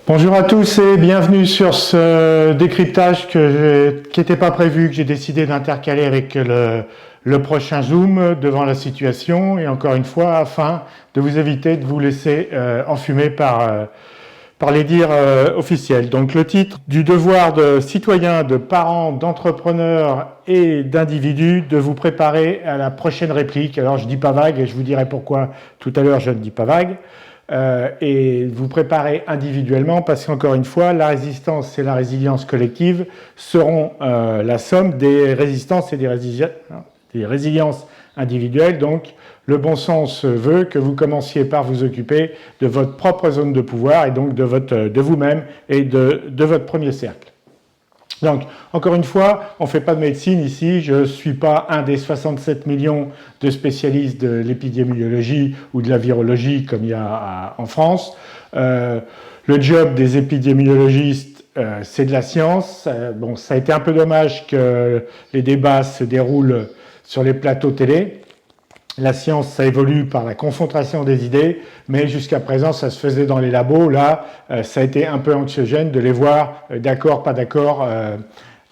Bonjour à tous et bienvenue sur ce décryptage qui n'était pas prévu, que j'ai décidé d'intercaler avec le prochain Zoom devant la situation et encore une fois afin de vous éviter de vous laisser enfumer par les dires officiels. Donc le titre du devoir de citoyens, de parents, d'entrepreneurs et d'individus de vous préparer à la prochaine réplique. Alors je dis pas vague et je vous dirai pourquoi tout à l'heure je ne dis pas vague. Et vous préparer individuellement parce qu'encore une fois, la résistance et la résilience collective seront la somme des résistances et des résiliences individuelles. Donc, le bon sens veut que vous commenciez par vous occuper de votre propre zone de pouvoir et donc de vous-même et de votre premier cercle. Donc, encore une fois, on ne fait pas de médecine ici, je ne suis pas un des 67 millions de spécialistes de l'épidémiologie ou de la virologie comme il y a en France. Le job des épidémiologistes, c'est de la science. Bon, ça a été un peu dommage que les débats se déroulent sur les plateaux télé. La science, ça évolue par la confrontation des idées, mais jusqu'à présent, ça se faisait dans les labos. Là, ça a été un peu anxiogène de les voir d'accord, pas d'accord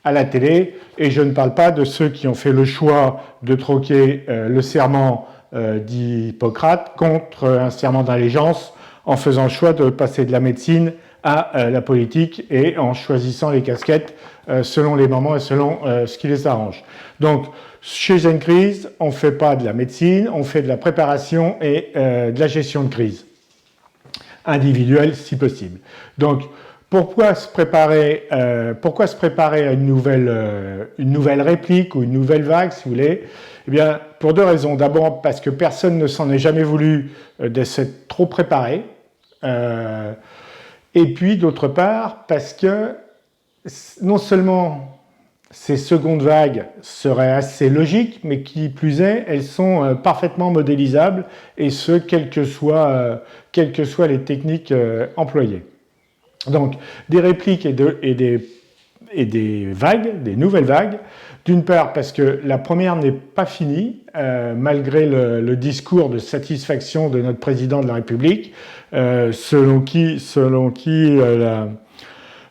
à la télé. Et je ne parle pas de ceux qui ont fait le choix de troquer le serment d'Hippocrate contre un serment d'allégeance en faisant le choix de passer de la médecine à la politique et en choisissant les casquettes selon les moments et selon ce qui les arrange. Donc, chez Gencrise, on ne fait pas de la médecine, on fait de la préparation et de la gestion de crise, individuelle si possible. Donc, pourquoi se préparer à une nouvelle réplique ou une nouvelle vague, si vous voulez? Eh bien, pour deux raisons. D'abord, parce que personne ne s'en est jamais voulu de s'être trop préparé. Et puis, d'autre part, parce que non seulement ces secondes vagues seraient assez logiques, mais qui plus est, elles sont parfaitement modélisables, et ce, quelles que soient les techniques employées. Donc, des répliques et des vagues, des nouvelles vagues, d'une part parce que la première n'est pas finie, malgré le discours de satisfaction de notre président de la République, selon qui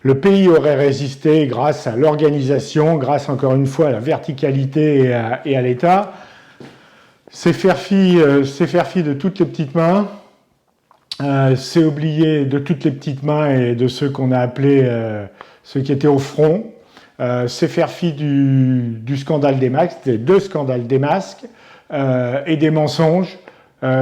le pays aurait résisté grâce à l'organisation, grâce encore une fois à la verticalité et à l'État. C'est faire fi de toutes les petites mains, c'est oublier de toutes les petites mains et de ceux qu'on a appelés ceux qui étaient au front. C'est faire fi du scandale des masques, des deux scandales des masques et des mensonges.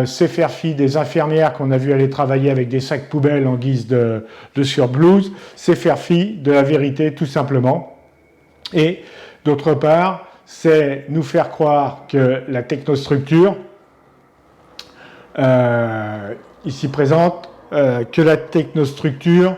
C'est faire fi des infirmières qu'on a vu aller travailler avec des sacs poubelles en guise de surblouse. C'est faire fi de la vérité tout simplement. Et d'autre part, c'est nous faire croire que la technostructure ici présente, que la technostructure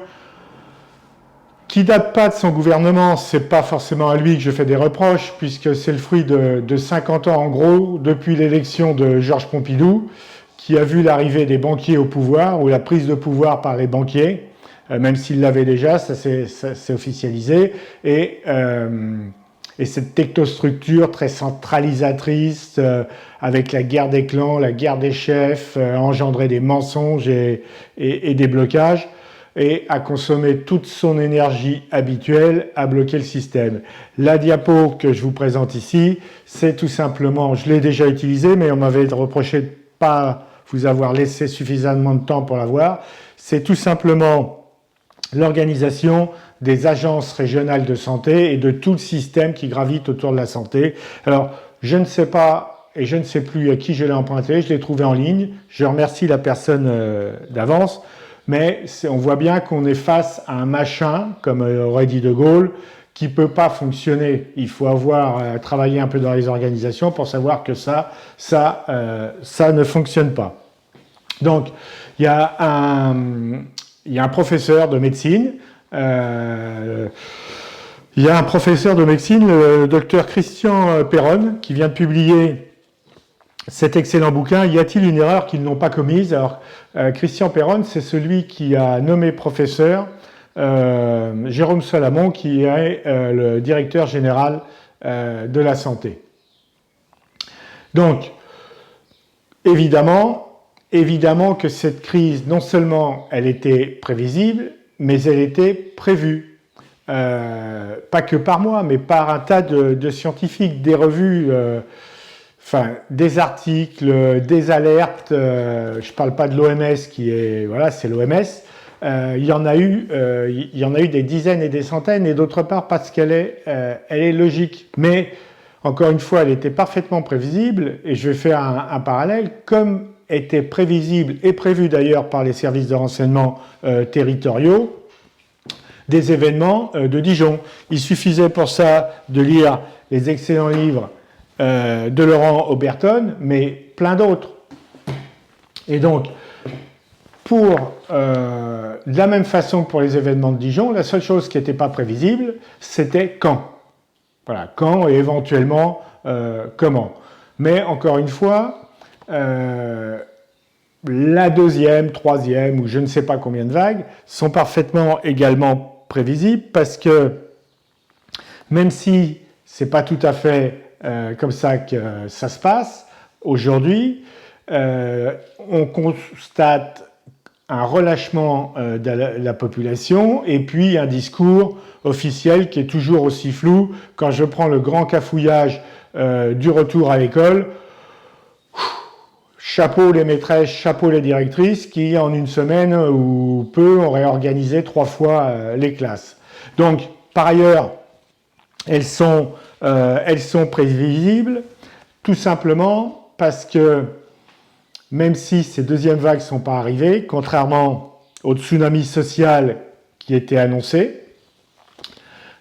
qui date pas de son gouvernement, c'est pas forcément à lui que je fais des reproches, puisque c'est le fruit de 50 ans en gros, depuis l'élection de Georges Pompidou, qui a vu l'arrivée des banquiers au pouvoir, ou la prise de pouvoir par les banquiers, même s'ils l'avaient déjà, ça s'est officialisé, et cette technostructure très centralisatrice, avec la guerre des clans, la guerre des chefs, engendré des mensonges et des blocages, et à consommer toute son énergie habituelle à bloquer le système. La diapo que je vous présente ici, c'est tout simplement, je l'ai déjà utilisée, mais on m'avait reproché de ne pas vous avoir laissé suffisamment de temps pour la voir, c'est tout simplement l'organisation des agences régionales de santé et de tout le système qui gravite autour de la santé. Alors, je ne sais pas et je ne sais plus à qui je l'ai emprunté, je l'ai trouvé en ligne, je remercie la personne d'avance, mais on voit bien qu'on est face à un machin, comme aurait dit De Gaulle, qui ne peut pas fonctionner. Il faut avoir travaillé un peu dans les organisations pour savoir que ça ne fonctionne pas. Donc, il y a un professeur de médecine, le docteur Christian Perron, qui vient de publier cet excellent bouquin, Y a-t-il une erreur qu'ils n'ont pas commise? Alors, Christian Perron, c'est celui qui a nommé professeur Jérôme Salamon, qui est le directeur général de la santé. Donc, évidemment que cette crise, non seulement elle était prévisible, mais elle était prévue. Pas que par moi, mais par un tas de scientifiques, des revues, des articles, des alertes. Je ne parle pas de l'OMS qui est, voilà, c'est l'OMS. Il y en a eu des dizaines et des centaines, et d'autre part parce qu'elle est logique. Mais encore une fois, elle était parfaitement prévisible, et je vais faire un parallèle, comme était prévisible et prévu d'ailleurs par les services de renseignement territoriaux, des événements de Dijon. Il suffisait pour ça de lire les excellents livres de Laurent Oberton, mais plein d'autres. Et donc, de la même façon que pour les événements de Dijon, la seule chose qui n'était pas prévisible, c'était quand. Voilà, quand et éventuellement comment. Mais encore une fois, la deuxième, troisième ou je ne sais pas combien de vagues sont parfaitement également prévisibles parce que même si ce n'est pas tout à fait comme ça que ça se passe, aujourd'hui, on constate un relâchement de la population et puis un discours officiel qui est toujours aussi flou. Quand je prends le grand cafouillage du retour à l'école, chapeau les maîtresses, chapeau les directrices qui, en une semaine ou peu, ont réorganisé 3 fois les classes. Donc, par ailleurs, elles sont prévisibles, tout simplement parce que même si ces deuxièmes vagues ne sont pas arrivées, contrairement au tsunami social qui était annoncé,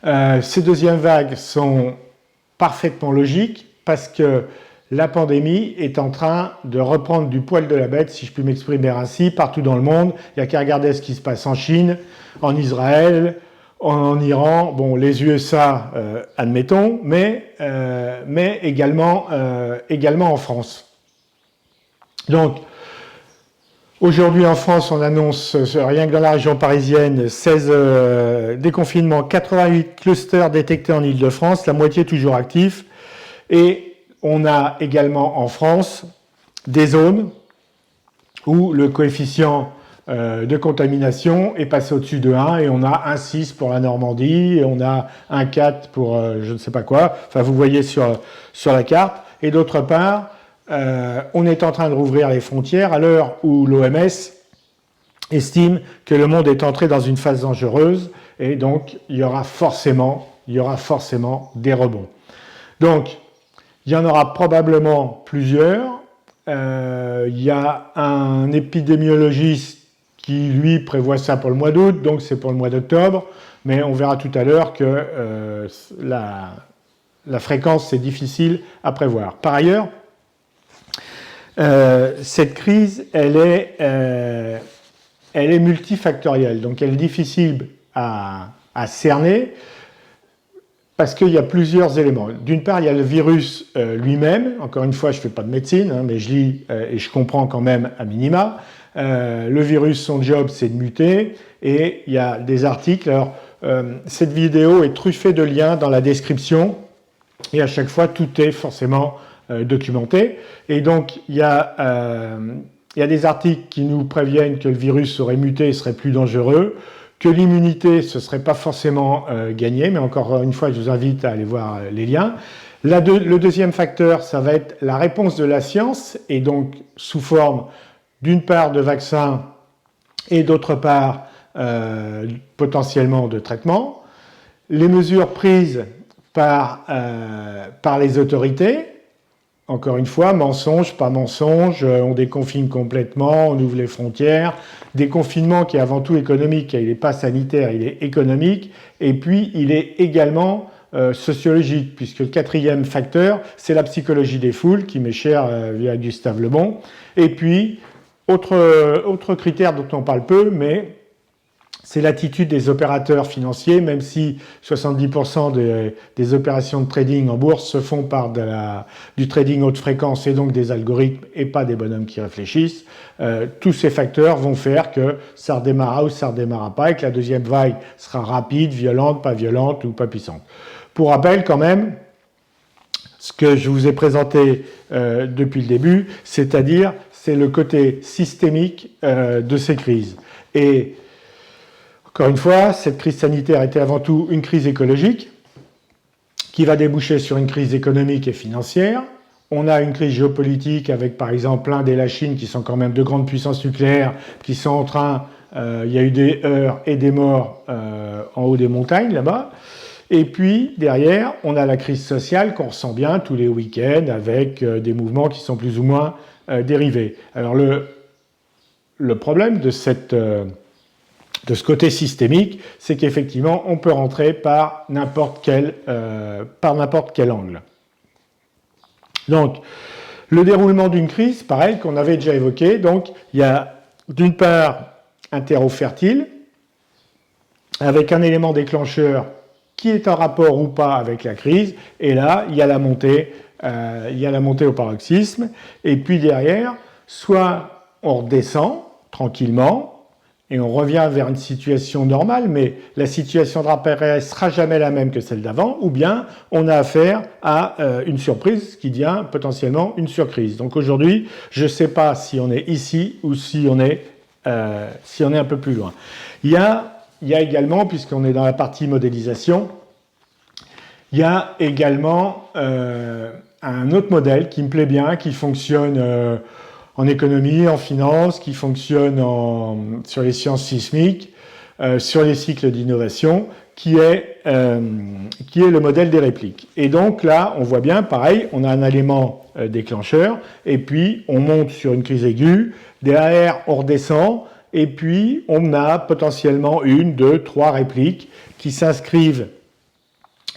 ces deuxièmes vagues sont parfaitement logiques parce que la pandémie est en train de reprendre du poil de la bête, si je puis m'exprimer ainsi, partout dans le monde. Il n'y a qu'à regarder ce qui se passe en Chine, en Israël, en Iran, bon, les USA, admettons, mais également en France. Donc, aujourd'hui en France, on annonce, rien que dans la région parisienne, 16 déconfinements, 88 clusters détectés en Île-de-France, la moitié toujours actifs. Et on a également en France des zones où le coefficient de contamination est passé au-dessus de 1 et on a un 6 pour la Normandie et on a un 4 pour je ne sais pas quoi. Enfin, vous voyez sur la carte. Et d'autre part, on est en train de rouvrir les frontières à l'heure où l'OMS estime que le monde est entré dans une phase dangereuse et donc il y aura forcément des rebonds. Donc, il y en aura probablement plusieurs. Il y a un épidémiologiste qui, lui, prévoit ça pour le mois d'août, donc c'est pour le mois d'octobre, mais on verra tout à l'heure que la fréquence, c'est difficile à prévoir. Par ailleurs, cette crise, elle est multifactorielle, donc elle est difficile à cerner parce qu'il y a plusieurs éléments. D'une part, il y a le virus lui-même. Encore une fois, je ne fais pas de médecine, hein, mais je lis et je comprends quand même à minima. Le virus, son job, c'est de muter, et il y a des articles. Alors, cette vidéo est truffée de liens dans la description, et à chaque fois, tout est forcément documenté. Et donc, il y a des articles qui nous préviennent que le virus serait muté et serait plus dangereux, que l'immunité, ce ne serait pas forcément gagné, mais encore une fois, je vous invite à aller voir les liens. Le deuxième facteur, ça va être la réponse de la science, et donc sous forme d'une part de vaccins et d'autre part potentiellement de traitements. Les mesures prises par les autorités, encore une fois, mensonge, pas mensonge, on déconfine complètement, on ouvre les frontières. Déconfinement qui est avant tout économique, il n'est pas sanitaire, il est économique. Et puis, il est également sociologique, puisque le quatrième facteur, c'est la psychologie des foules, qui m'est chère via Gustave Le Bon. Et puis, autre critère dont on parle peu, mais c'est l'attitude des opérateurs financiers, même si 70% des opérations de trading en bourse se font par du trading haute fréquence et donc des algorithmes et pas des bonhommes qui réfléchissent. Tous ces facteurs vont faire que ça redémarrera ou ça ne redémarrera pas et que la deuxième vague sera rapide, violente, pas violente ou pas puissante. Pour rappel quand même, ce que je vous ai présenté depuis le début, c'est-à-dire c'est le côté systémique de ces crises. Et Encore une fois, cette crise sanitaire était avant tout une crise écologique qui va déboucher sur une crise économique et financière. On a une crise géopolitique avec, par exemple, l'Inde et la Chine, qui sont quand même de grandes puissances nucléaires, qui sont en train... il y a eu des heurts et des morts en haut des montagnes, là-bas. Et puis, derrière, on a la crise sociale qu'on ressent bien tous les week-ends avec des mouvements qui sont plus ou moins dérivés. Alors, le problème de ce côté systémique, c'est qu'effectivement, on peut rentrer par n'importe quel angle. Donc, le déroulement d'une crise, pareil, qu'on avait déjà évoqué. Donc, il y a d'une part un terreau fertile, avec un élément déclencheur qui est en rapport ou pas avec la crise, et là, il y a la montée au paroxysme, et puis derrière, soit on redescend tranquillement, et on revient vers une situation normale, mais la situation d'après ne sera jamais la même que celle d'avant, ou bien on a affaire à une surprise qui devient potentiellement une surcrise. Donc aujourd'hui, je ne sais pas si on est ici ou si on est un peu plus loin. Il y a également, puisqu'on est dans la partie modélisation, il y a également un autre modèle qui me plaît bien, qui fonctionne en économie, en finance, qui fonctionne sur les sciences sismiques, sur les cycles d'innovation, qui est le modèle des répliques. Et donc là, on voit bien, pareil, on a un élément déclencheur, et puis on monte sur une crise aiguë, derrière on redescend, et puis on a potentiellement 1, 2, 3 répliques qui s'inscrivent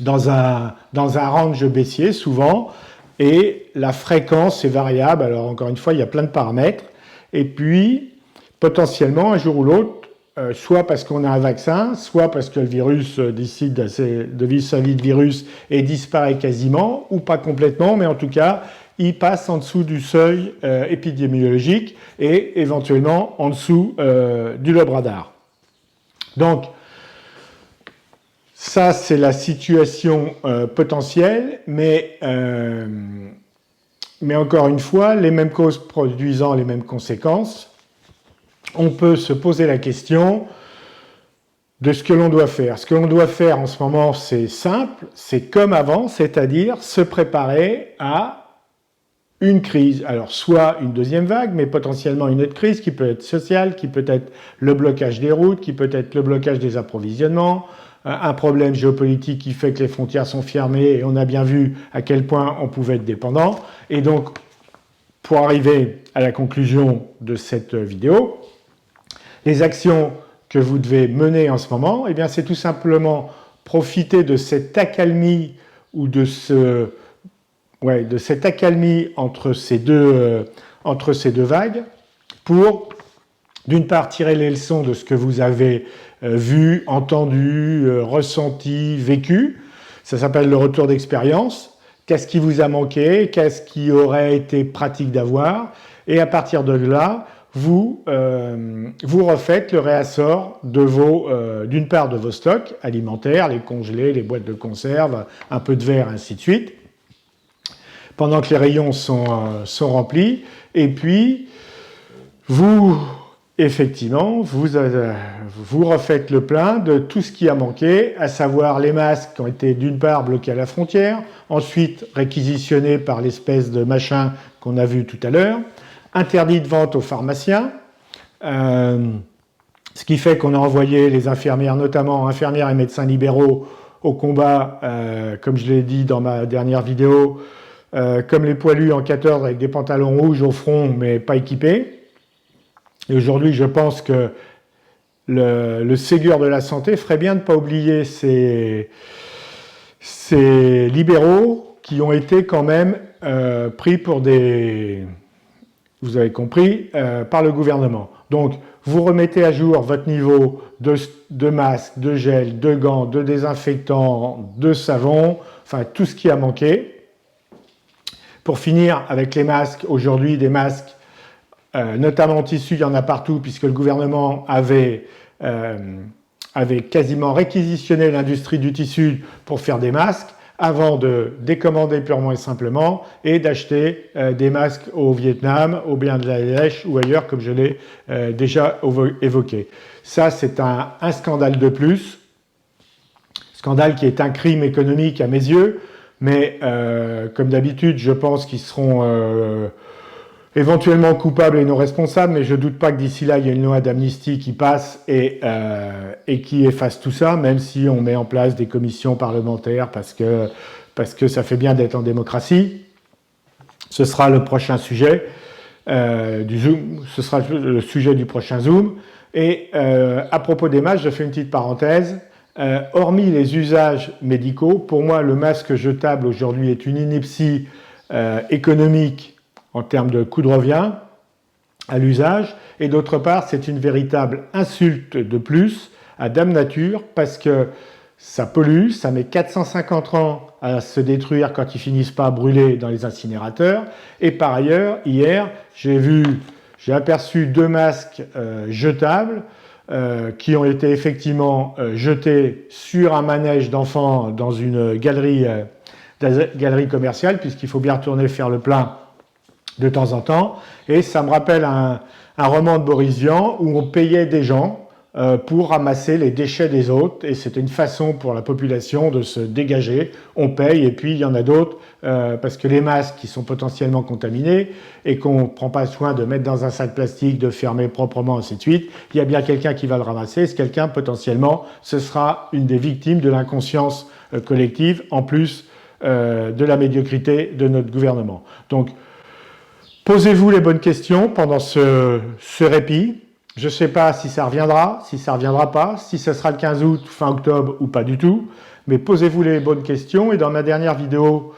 dans un range baissier, souvent, et la fréquence est variable. Alors encore une fois, il y a plein de paramètres, et puis potentiellement, un jour ou l'autre, soit parce qu'on a un vaccin, soit parce que le virus décide de vivre sa vie de virus et disparaît quasiment, ou pas complètement, mais en tout cas, il passe en dessous du seuil épidémiologique et éventuellement en dessous du lobe radar. Donc, ça, c'est la situation potentielle, mais encore une fois, les mêmes causes produisant les mêmes conséquences, on peut se poser la question de ce que l'on doit faire. Ce que l'on doit faire en ce moment, c'est simple, c'est comme avant, c'est-à-dire se préparer à une crise. Alors, soit une deuxième vague, mais potentiellement une autre crise qui peut être sociale, qui peut être le blocage des routes, qui peut être le blocage des approvisionnements, un problème géopolitique qui fait que les frontières sont fermées et on a bien vu à quel point on pouvait être dépendant. Et donc, pour arriver à la conclusion de cette vidéo, les actions que vous devez mener en ce moment, eh bien, c'est tout simplement profiter de cette accalmie ou de cette accalmie entre ces deux vagues pour, d'une part, tirer les leçons de ce que vous avez vu, entendu, ressenti, vécu. Ça s'appelle le retour d'expérience. Qu'est-ce qui vous a manqué? Qu'est-ce qui aurait été pratique d'avoir? Et à partir de là, vous refaites le réassort d'une part de vos stocks alimentaires, les congelés, les boîtes de conserve, un peu de verre, ainsi de suite, pendant que les rayons sont remplis. Et puis, effectivement, vous refaites le plein de tout ce qui a manqué, à savoir les masques qui ont été d'une part bloqués à la frontière, ensuite réquisitionnés par l'espèce de machin qu'on a vu tout à l'heure, interdit de vente aux pharmaciens, ce qui fait qu'on a envoyé les infirmières, notamment infirmières et médecins libéraux, au combat, comme je l'ai dit dans ma dernière vidéo, comme les poilus en 14 avec des pantalons rouges au front mais pas équipés. Et aujourd'hui, je pense que le Ségur de la santé ferait bien de ne pas oublier ces libéraux qui ont été quand même pris pour des... Vous avez compris, par le gouvernement. Donc, vous remettez à jour votre niveau de masques, de gel, de gants, de désinfectants, de savon, enfin tout ce qui a manqué. Pour finir avec les masques, aujourd'hui des masques, notamment en tissu, il y en a partout, puisque le gouvernement avait quasiment réquisitionné l'industrie du tissu pour faire des masques. avant de décommander purement et simplement et d'acheter des masques au Vietnam, au Bangladesh ou ailleurs, comme je l'ai déjà évoqué. Ça, c'est un scandale de plus, scandale qui est un crime économique à mes yeux, mais comme d'habitude, je pense qu'ils seront éventuellement coupables et non responsables, mais je ne doute pas que d'ici là, il y a une loi d'amnistie qui passe et qui efface tout ça, même si on met en place des commissions parlementaires parce que ça fait bien d'être en démocratie. Ce sera le prochain sujet du Zoom, ce sera le sujet du prochain Zoom. Et à propos des masques, je fais une petite parenthèse. Hormis les usages médicaux, pour moi, le masque jetable aujourd'hui est une ineptie économique en termes de coût de revient à l'usage, et d'autre part, c'est une véritable insulte de plus à Dame Nature, parce que ça pollue, ça met 450 ans à se détruire quand ils finissent pas brûler dans les incinérateurs, et par ailleurs, hier, j'ai aperçu 2 masques jetables qui ont été effectivement jetés sur un manège d'enfants dans une galerie commerciale, puisqu'il faut bien retourner faire le plein de temps en temps, et ça me rappelle un roman de Boris Vian où on payait des gens pour ramasser les déchets des autres, et c'était une façon pour la population de se dégager. On paye, et puis il y en a d'autres, parce que les masques qui sont potentiellement contaminés et qu'on ne prend pas soin de mettre dans un sac plastique, de fermer proprement, ainsi de suite, il y a bien quelqu'un qui va le ramasser, et ce quelqu'un, potentiellement, ce sera une des victimes de l'inconscience collective, en plus de la médiocrité de notre gouvernement. Donc, posez-vous les bonnes questions pendant ce répit. Je ne sais pas si ça reviendra pas, si ce sera le 15 août, fin octobre ou pas du tout, mais posez-vous les bonnes questions. Et dans ma dernière vidéo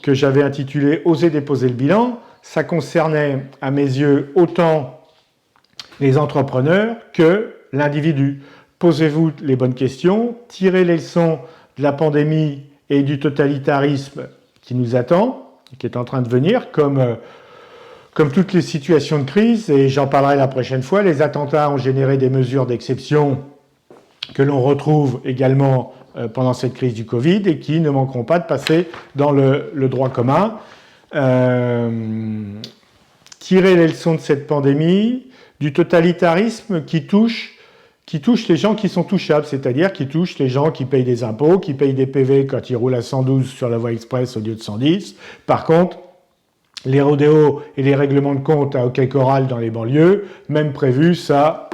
que j'avais intitulée « Osez déposer le bilan », ça concernait à mes yeux autant les entrepreneurs que l'individu. Posez-vous les bonnes questions, tirez les leçons de la pandémie et du totalitarisme qui nous attend, qui est en train de venir, comme toutes les situations de crise, et j'en parlerai la prochaine fois, les attentats ont généré des mesures d'exception que l'on retrouve également pendant cette crise du Covid et qui ne manqueront pas de passer dans le droit commun. Tirer les leçons de cette pandémie, du totalitarisme qui touche les gens qui sont touchables, c'est-à-dire qui touche les gens qui payent des impôts, qui payent des PV quand ils roulent à 112 sur la voie express au lieu de 110. Par contre, les rodéos et les règlements de compte à hockey choral dans les banlieues, même prévu, ça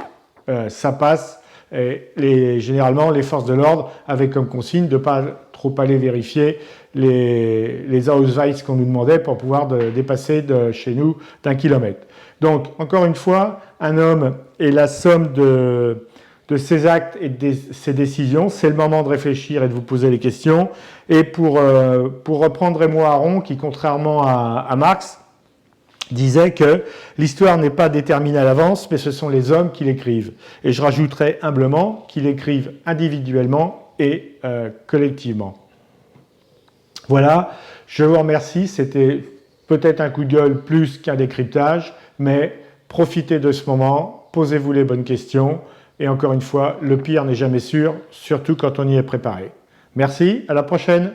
passe. Et généralement, les forces de l'ordre avaient comme consigne de ne pas trop aller vérifier les Ausweis qu'on nous demandait pour pouvoir dépasser de chez nous d'1 kilomètre. Donc, encore une fois, un homme est la somme de ses actes et de ses décisions. C'est le moment de réfléchir et de vous poser les questions. Et pour reprendre Raymond Aron, qui, contrairement à Marx, disait que l'histoire n'est pas déterminée à l'avance, mais ce sont les hommes qui l'écrivent. Et je rajouterais humblement qu'ils l'écrivent individuellement et collectivement. Voilà, je vous remercie. C'était peut-être un coup de gueule plus qu'un décryptage, mais profitez de ce moment, posez-vous les bonnes questions. Et encore une fois, le pire n'est jamais sûr, surtout quand on y est préparé. Merci, à la prochaine.